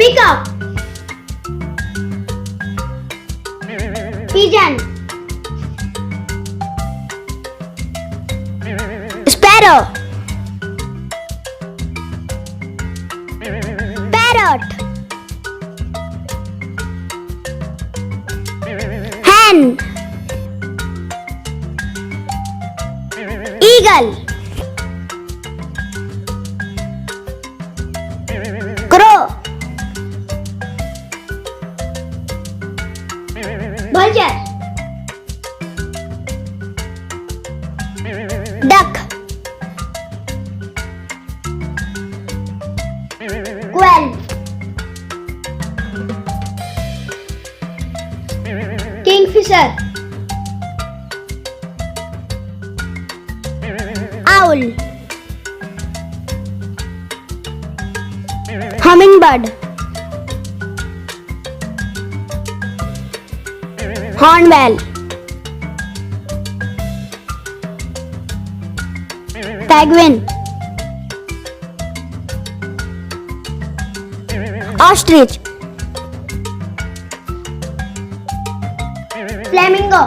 Peacock, pigeon, sparrow, parrot, hen, eagle, crow, vulture, duck, quail, kingfisher, owl, hummingbird, hornbill, penguin, ostrich, flamingo,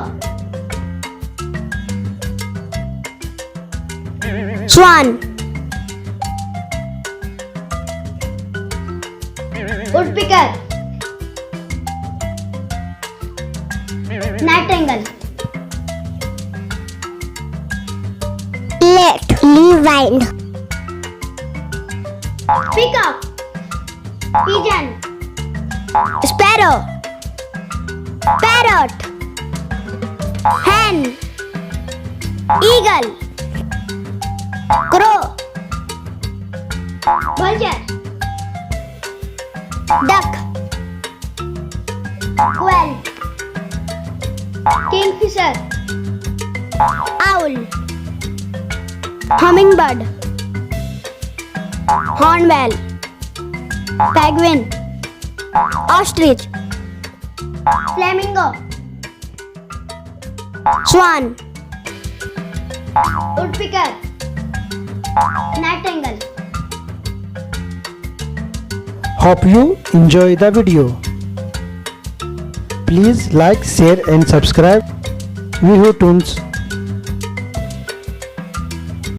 swan, woodpecker, nightingale. Let me wind. Peacock, pigeon, sparrow, parrot, hen, eagle, crow, vulture, duck, quail, kingfisher, owl, hummingbird, hornbill, penguin, ostrich, flamingo, swan, woodpecker, nightingale. Hope you enjoy the video. Please like, share and subscribe. Vihutoons.